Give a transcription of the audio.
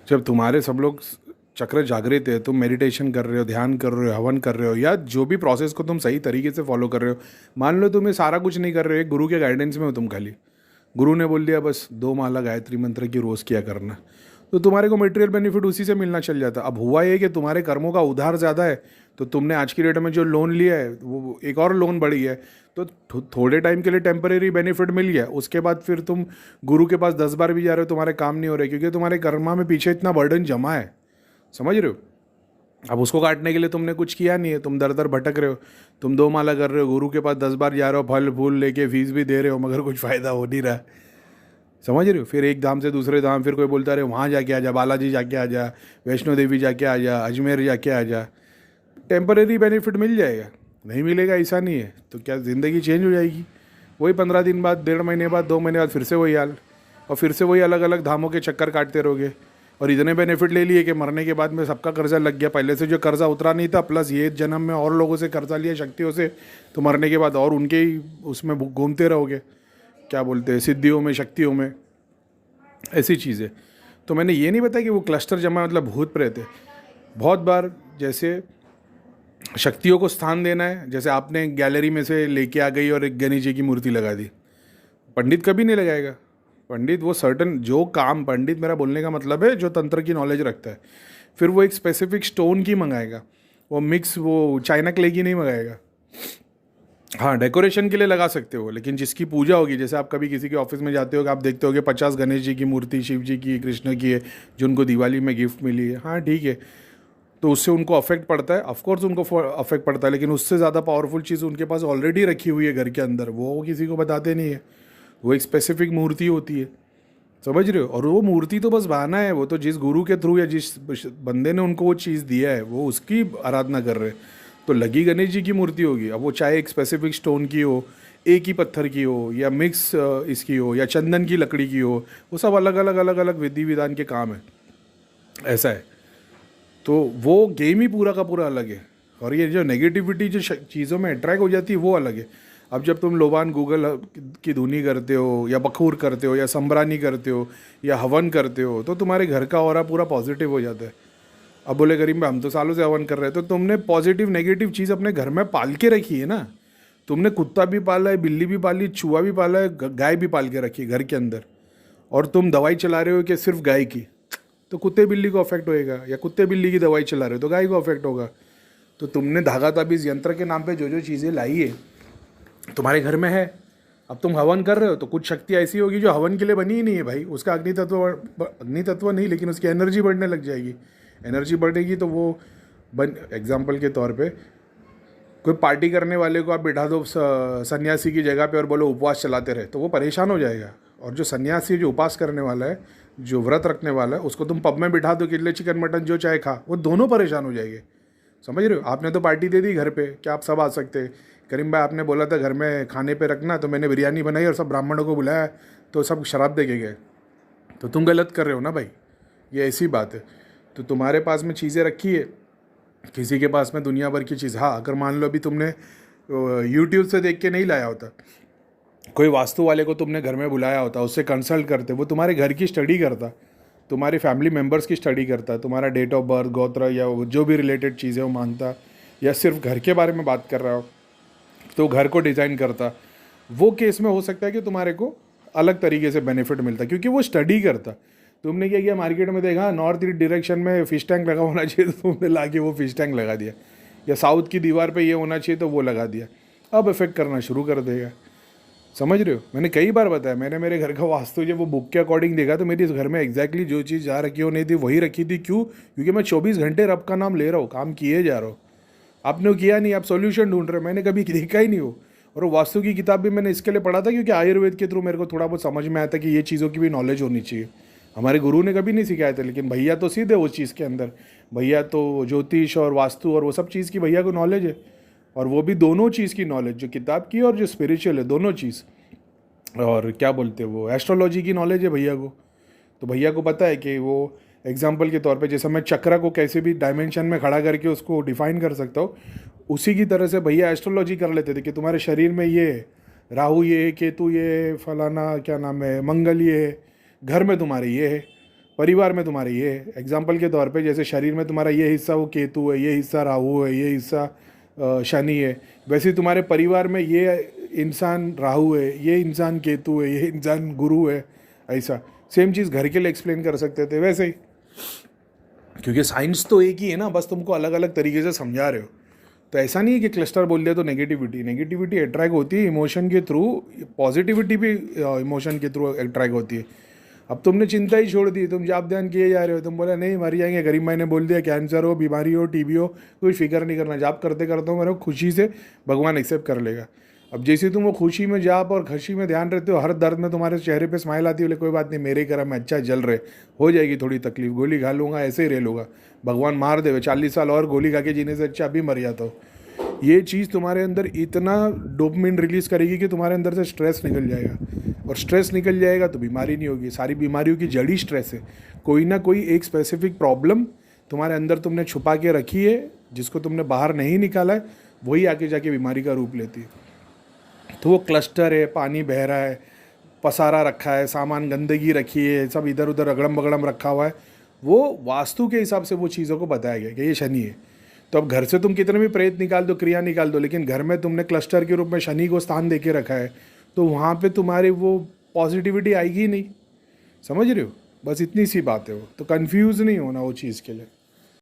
जब तुम्हारे सब लोग चक्र जागृत है, तुम मेडिटेशन कर रहे हो, ध्यान कर रहे हो, हवन कर रहे हो, या जो भी प्रोसेस को तुम सही तरीके से फॉलो कर रहे हो, मान लो तुम्हें सारा कुछ नहीं कर रहे हो, एक गुरु के गाइडेंस में हो तुम खाली, गुरु ने बोल दिया बस 2 माला गायत्री मंत्र की रोज़ किया करना, तो तुम्हारे को मटेरियल बेनिफिट उसी से मिलना चल जाता। अब हुआ ये कि तुम्हारे कर्मों का उधार ज़्यादा है, तो तुमने आज की डेट में जो लोन लिया है वो एक और लोन बढ़ी है, तो थोड़े टाइम के लिए टेम्परेरी बेनिफिट मिल गया, उसके बाद फिर तुम गुरु के पास 10 बार भी जा रहे हो, तुम्हारे काम नहीं हो रहे, क्योंकि तुम्हारे कर्मा में पीछे इतना बर्डन जमा है। समझ रहे हो? अब उसको काटने के लिए तुमने कुछ किया नहीं है, तुम दर दर भटक रहे हो, तुम 2 माला कर रहे हो, गुरु के पास 10 बार जा रहे हो, फल फूल लेके फीस भी दे रहे हो, मगर कुछ फ़ायदा हो नहीं रहा। समझ रहे हो? फिर एक धाम से दूसरे धाम, फिर कोई बोलता रहे वहाँ जाके आ जा, बालाजी जाके आ जा, वैष्णो देवी जाके आ जा, अजमेर जाके आ जा, टेम्परेरी बेनिफिट मिल जाएगा। नहीं मिलेगा ऐसा नहीं है, तो क्या ज़िंदगी चेंज हो जाएगी? वही 15 दिन बाद, 1.5 महीने बाद, 2 महीने बाद फिर से वही हाल, और फिर से वही अलग अलग धामों के चक्कर काटते रहोगे। और इतने बेनिफिट ले लिए कि मरने के बाद में सबका कर्जा लग गया, पहले से जो कर्जा उतरा नहीं था, प्लस ये जन्म में और लोगों से कर्जा लिया शक्तियों से, तो मरने के बाद और उनके ही उसमें घूमते रहोगे, क्या बोलते हैं, सिद्धियों में, शक्तियों में, ऐसी चीज़ें। तो मैंने ये नहीं बताया कि वो क्लस्टर जमा मतलब भूत प्रेत है। बहुत बार जैसे शक्तियों को स्थान देना है, जैसे आपने गैलरी में से लेके आ गई और एक गणेश जी की मूर्ति लगा दी, पंडित कभी नहीं लगाएगा। पंडित वो सर्टन जो काम, पंडित मेरा बोलने का मतलब है जो तंत्र की नॉलेज रखता है, फिर वो एक स्पेसिफिक स्टोन की मंगाएगा, वो मिक्स वो चाइना क्ले की नहीं मंगाएगा। हाँ, डेकोरेशन के लिए लगा सकते हो, लेकिन जिसकी पूजा होगी, जैसे आप कभी किसी के ऑफिस में जाते हो, आप देखते हो कि 50 गणेश जी की मूर्ति, शिव जी की, कृष्ण की है, जो उनको दिवाली में गिफ्ट मिली है। हाँ ठीक है, तो उससे उनको अफेक्ट पड़ता है, ऑफकोर्स उनको अफेक्ट पड़ता है, लेकिन उससे ज़्यादा पावरफुल चीज़ उनके पास ऑलरेडी रखी हुई है घर के अंदर, वो किसी को बताते नहीं है। वो एक स्पेसिफिक मूर्ति होती है, समझ रहे हो? और वो मूर्ति तो बस बहाना है, वो तो जिस गुरु के थ्रू या जिस बंदे ने उनको वो चीज़ दिया है, वो उसकी आराधना कर रहे हैं। तो लगी गणेश जी की मूर्ति होगी, अब वो चाहे एक स्पेसिफिक स्टोन की हो, एक ही पत्थर की हो, या मिक्स इसकी हो, या चंदन की लकड़ी की हो, वो सब अलग अलग अलग अलग विधि विधान के काम है, ऐसा है। तो वो गेम ही पूरा का पूरा अलग है, और ये जो नेगेटिविटी जो चीज़ों में अट्रैक्ट हो जाती है वो अलग है। अब जब तुम लोबान गूगल की धुनी करते हो, या बखूर करते हो, या संबरानी करते हो, या हवन करते हो, तो तुम्हारे घर का ऑरा पूरा पॉजिटिव हो जाता है। अब बोले गरीब भाई हम तो सालों से हवन कर रहे हैं, तो तुमने पॉजिटिव नेगेटिव चीज़ अपने घर में पाल के रखी है ना। तुमने कुत्ता भी पाला है, बिल्ली भी पाली, चूहा भी पाला है, गाय भी पाल के रखी है घर के अंदर, और तुम दवाई चला रहे हो कि सिर्फ गाय की, तो कुत्ते बिल्ली को अफेक्ट होएगा, या कुत्ते बिल्ली की दवाई चला रहे हो तो गाय को अफेक्ट होगा। तो तुमने धागा ताबीज़ यंत्र के नाम पे जो जो चीज़ें लाई है तुम्हारे घर में है, अब तुम हवन कर रहे हो तो कुछ शक्ति ऐसी होगी जो हवन के लिए बनी ही नहीं है भाई, उसका अग्नि तत्व नहीं, लेकिन उसकी एनर्जी बढ़ने लग जाएगी। एनर्जी बढ़ेगी तो वो एग्जाम्पल के तौर पे कोई पार्टी करने वाले को आप बिठा दो सन्यासी की जगह पे और बोलो उपवास चलाते रहे, तो वो परेशान हो जाएगा। और जो सन्यासी जो उपवास करने वाला है, जो व्रत रखने वाला है, उसको तुम पब में बिठा दो, किले चिकन मटन जो चाहे खा, वो दोनों परेशान हो जाएंगे। समझ रहे हो? आपने तो पार्टी दे दी घर पे, क्या आप सब आ सकते? करीम भाई आपने बोला था घर में खाने पे रखना, तो मैंने बिरयानी बनाई और सब ब्राह्मणों को बुलाया, तो सब शराब दे के गए, तो तुम गलत कर रहे हो ना भाई, ये ऐसी बात है। तो तुम्हारे पास में चीज़ें रखी है, किसी के पास में दुनिया भर की चीज़। हाँ, अगर मान लो अभी तुमने यूट्यूब से देख के नहीं लाया होता, कोई वास्तु वाले को तुमने घर में बुलाया होता, उससे कंसल्ट करते, वो तुम्हारे घर की स्टडी करता, तुम्हारी फैमिली मेम्बर्स की स्टडी करता, तुम्हारा डेट ऑफ बर्थ, गोत्र, या जो भी रिलेटेड चीज़ें वो मानता, या सिर्फ घर के बारे में बात कर रहा हो तो घर को डिज़ाइन करता, वो केस में हो सकता है कि तुम्हारे को अलग तरीके से बेनिफिट मिलता, क्योंकि वो स्टडी करता। तुमने क्या किया, मार्केट में देखा नॉर्थ ईस्ट डायरेक्शन में फिश टैंक लगा होना चाहिए, तो तुमने ला के वो फिश टैंक लगा दिया, या साउथ की दीवार पे ये होना चाहिए तो वो लगा दिया, अब इफेक्ट करना शुरू कर देगा। समझ रहे हो? मैंने कई बार बताया, मैंने मेरे घर का वास्तु जब वो बुक के अकॉर्डिंग देखा, तो मेरे इस घर में एग्जैक्टली जो चीज़ जहाँ रखी हो नहीं थी वही रखी थी। क्यों? क्योंकि मैं 24 घंटे रब का नाम ले रहा हूँ, काम किए जा रहा हूँ। आपने वो किया नहीं, आप सॉल्यूशन ढूंढ रहे हो, मैंने कभी देखा ही नहीं हो। और वो वास्तु की किताब भी मैंने इसके लिए पढ़ा था क्योंकि आयुर्वेद के थ्रू मेरे को थोड़ा बहुत समझ में आया था कि ये चीज़ों की भी नॉलेज होनी चाहिए। हमारे गुरु ने कभी नहीं सिखाया था, लेकिन भैया तो सीधे उस चीज़ के अंदर, भैया तो ज्योतिष और वास्तु और वो सब चीज़ की भैया को नॉलेज है, और वो भी दोनों चीज़ की नॉलेज, जो किताब की और जो स्पिरिचुअल है, दोनों चीज़। और क्या बोलते हैं, वो एस्ट्रोलॉजी की नॉलेज है भैया को। तो भैया को पता है कि वो एग्जाम्पल के तौर पे जैसे मैं चक्र को कैसे भी डायमेंशन में खड़ा करके उसको डिफाइन कर सकता हूँ, उसी की तरह से भैया एस्ट्रोलॉजी कर लेते थे कि तुम्हारे शरीर में ये है, राहु ये है, केतु ये है, फलाना क्या नाम है, मंगल ये है, घर में तुम्हारे ये है, परिवार में तुम्हारे ये एग्जाम्पल के तौर पे, जैसे शरीर में तुम्हारा ये हिस्सा वो केतु है, ये हिस्सा राहु है, ये हिस्सा शनि है, वैसे ही तुम्हारे परिवार में ये इंसान राहु है, ये इंसान केतु है, ये इंसान गुरु है। ऐसा सेम चीज़ घर के लिए एक्सप्लेन कर सकते थे वैसे ही, क्योंकि साइंस तो एक ही है ना, बस तुमको अलग अलग तरीके से समझा रहे हो। तो ऐसा नहीं है कि क्लस्टर बोल दिया तो नेगेटिविटी अट्रैक्ट होती है इमोशन के थ्रू, पॉजिटिविटी भी इमोशन के थ्रू अट्रैक्ट होती है। अब तुमने चिंता ही छोड़ दी, तुम जाप ध्यान किए जा रहे हो, तुम बोला नहीं मर जाएंगे, गरीब माई ने बोल दिया कैंसर हो, बीमारी हो, टीबी हो, कोई फिक्र नहीं करना, जाप करते करते हो मेरे खुशी से भगवान एक्सेप्ट कर लेगा। अब जैसे तुम वो खुशी में जाप और खुशी में ध्यान रहते हो, हर दर्द में तुम्हारे चेहरे पे स्माइल आती है, बोले कोई बात नहीं, मेरे कर्म में अच्छा जल रहे, हो जाएगी थोड़ी तकलीफ, गोली खा लूँगा, ऐसे ही रह लूँगा, भगवान मार देवे, 40 साल और गोली खा के जीने से अच्छा अभी मर जाता हो। ये चीज़ तुम्हारे अंदर इतना डोपामिन रिलीज करेगी कि तुम्हारे अंदर से स्ट्रेस निकल जाएगा, और स्ट्रेस निकल जाएगा तो बीमारी नहीं होगी। सारी बीमारियों की जड़ ही स्ट्रेस है। कोई ना कोई एक स्पेसिफिक प्रॉब्लम तुम्हारे अंदर तुमने छुपा के रखी है, जिसको तुमने बाहर नहीं निकाला है, वही आके जाके बीमारी का रूप लेती है। तो वो क्लस्टर है, पानी बह रहा है, पसारा रखा है, सामान गंदगी रखी है, सब इधर उधर अगड़म बगड़म रखा हुआ है, वो वास्तु के हिसाब से वो चीज़ों को बताया गया कि ये शनि है। तो अब घर से तुम कितने भी प्रेत निकाल दो, क्रिया निकाल दो, लेकिन घर में तुमने क्लस्टर के रूप में शनि को स्थान दे के रखा है, तो वहाँ पे तुम्हारी वो पॉजिटिविटी आएगी ही नहीं। समझ रहे हो? बस इतनी सी बात है वो, तो कन्फ्यूज़ नहीं होना वो चीज़ के लिए।